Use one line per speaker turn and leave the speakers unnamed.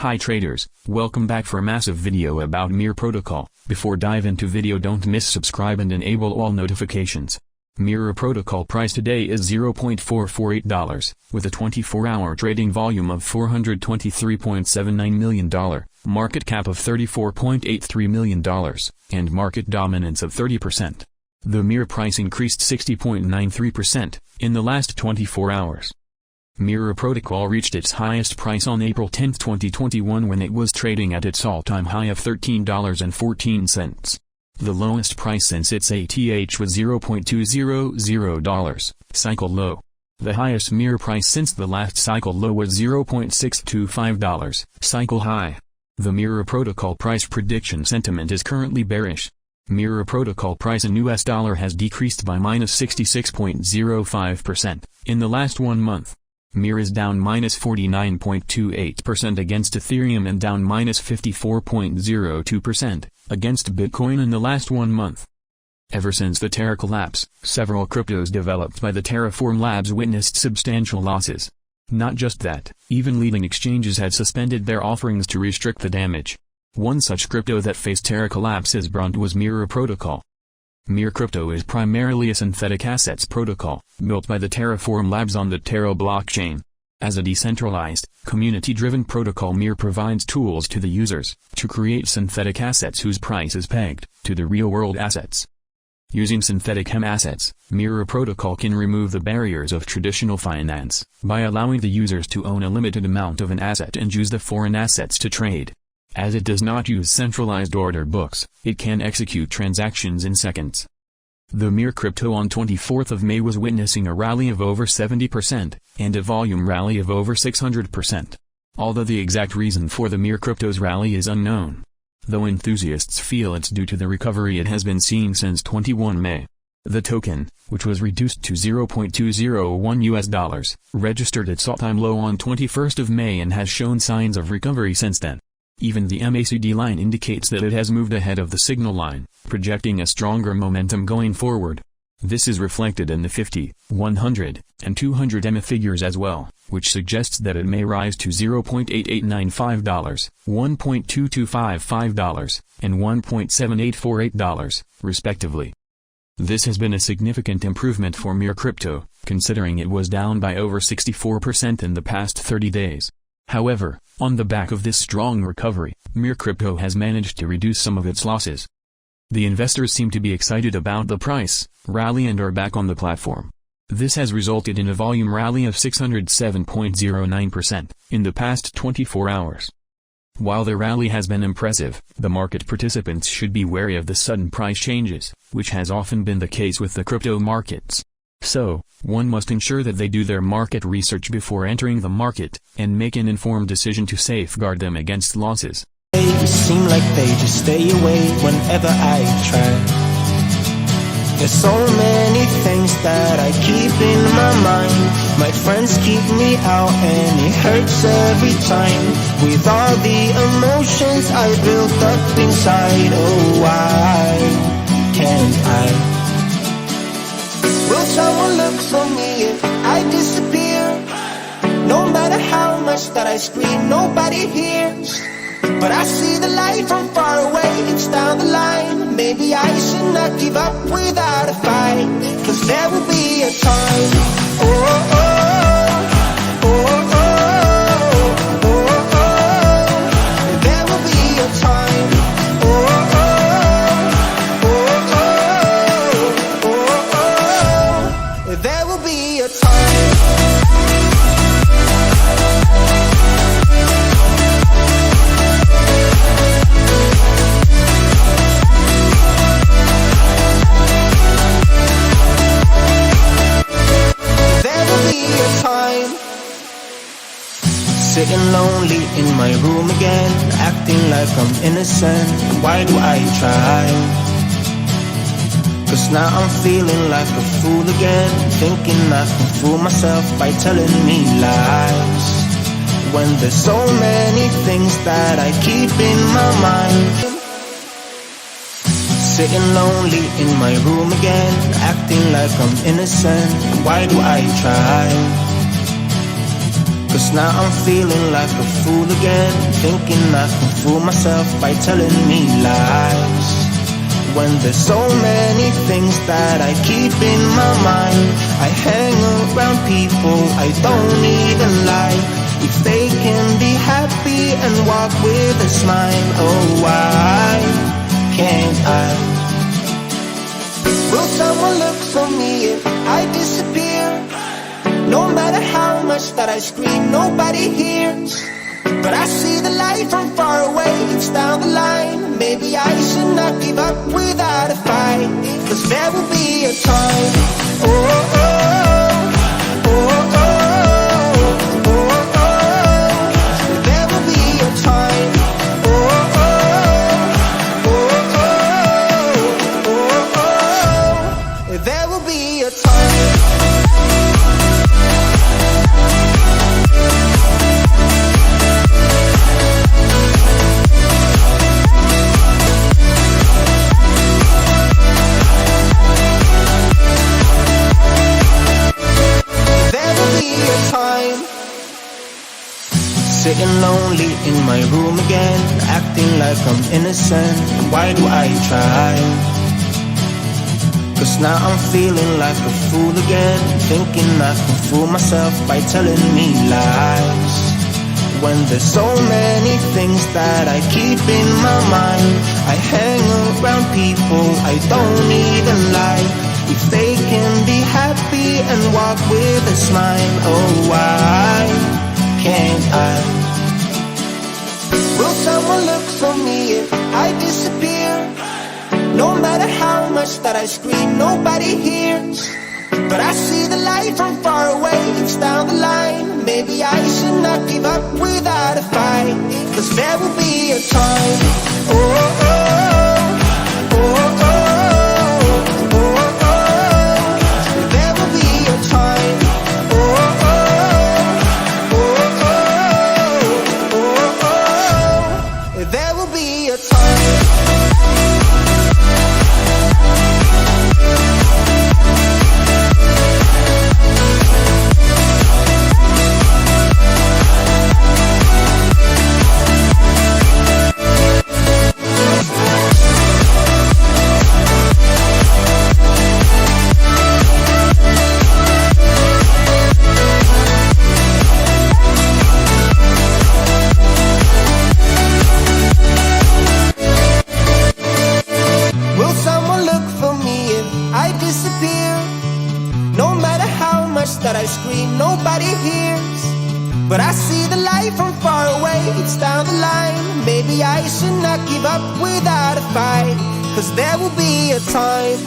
Hi traders, welcome back for a massive video about Mirror Protocol. Before dive into video, don't miss subscribe and enable all notifications. Mirror Protocol price today is $0.448, with a 24-hour trading volume of $423.79 million, market cap of $34.83 million, and market dominance of 30%. The Mirror price increased 60.93% in the last 24 hours. Mirror Protocol reached its highest price on April 10, 2021 when it was trading at its all-time high of $13.14. The lowest price since its ATH was $0.200, cycle low. The highest Mirror price since the last cycle low was $0.625, cycle high. The Mirror Protocol price prediction sentiment is currently bearish. Mirror Protocol price in US dollar has decreased by -66.05% in the last 1 month. Mirror is down -49.28% against Ethereum and down -54.02% against Bitcoin in the last 1 month. Ever since the Terra collapse, several cryptos developed by the Terraform Labs witnessed substantial losses. Not just that, even leading exchanges had suspended their offerings to restrict the damage. One such crypto that faced Terra collapse's brunt was Mirror Protocol. Mirror Crypto is primarily a synthetic assets protocol, built by the Terraform Labs on the Terra blockchain. As a decentralized, community-driven protocol, Mirror provides tools to the users to create synthetic assets whose price is pegged to the real-world assets. Using synthetic assets, Mirror Protocol can remove the barriers of traditional finance by allowing the users to own a limited amount of an asset and use the foreign assets to trade. As it does not use centralized order books, it can execute transactions in seconds. The Mirror crypto on 24th of May was witnessing a rally of over 70%, and a volume rally of over 600%. Although the exact reason for the Mirror crypto's rally is unknown. Though enthusiasts feel it's due to the recovery it has been seeing since 21 May. The token, which was reduced to $0.201, registered its all-time low on 21st of May and has shown signs of recovery since then. Even the MACD line indicates that it has moved ahead of the signal line, projecting a stronger momentum going forward. This is reflected in the 50, 100, and 200 EMA figures as well, which suggests that it may rise to $0.8895, $1.2255, and $1.7848, respectively. This has been a significant improvement for Mirror Crypto, considering it was down by over 64% in the past 30 days. However, on the back of this strong recovery, Mirror Crypto has managed to reduce some of its losses. The investors seem to be excited about the price rally and are back on the platform. This has resulted in a volume rally of 607.09% in the past 24 hours. While the rally has been impressive, the market participants should be wary of the sudden price changes, which has often been the case with the crypto markets. So, one must ensure that they do their market research before entering the market, and make an informed decision to safeguard them against losses.
They seem like they just stay away whenever I try. There's so many things that I keep in my mind. My friends keep me out and it hurts every time. With all the emotions I built up inside, oh why can't I? Will someone look for me if I disappear? No matter how much that I scream, nobody hears. But I see the light from far away, it's down the line. Maybe I should not give up without a fight, 'cause there will be a time. Oh, oh, oh, oh, oh, oh, oh. There will be a time. Oh, oh, oh, oh, oh, oh. There will be a time. Sitting lonely in my room again, acting like I'm innocent. Why do I try? 'Cause now I'm feeling like a fool again, thinking I can fool myself by telling me lies, when there's so many things that I keep in my mind. Sitting lonely in my room again, acting like I'm innocent. Why do I try? Cause now I'm feeling like a fool again, thinking I can fool myself by telling me lies, when there's so many things that I keep in my mind. I hang around people I don't even like. If they can be happy and walk with a smile, oh why can't I? Will someone look for me if I disappear? No matter how much that I scream, nobody hears. But I see the light from far away, it's down the line. Maybe I should not give up without a fight, cause there will be a time. Oh, oh, oh, oh, oh, oh, oh. There will be a time. Oh, oh, oh, oh, oh, oh. There will be a time. Sitting lonely in my room again, acting like I'm innocent. Why do I try? Cause now I'm feeling like a fool again, thinking I can fool myself by telling me lies, when there's so many things that I keep in my mind. I hang around people I don't even like. If they can be happy and walk with a smile, oh why can't I? Will someone look for me if I disappear? No matter how much that I scream, nobody hears. But I see the light from far away, it's down the line. Maybe I should not give up without a fight, cause there will be a time. Oh, oh, oh, oh, oh. That I scream, nobody hears. But I see the light from far away, it's down the line. Maybe I should not give up without a fight, cause there will be a time.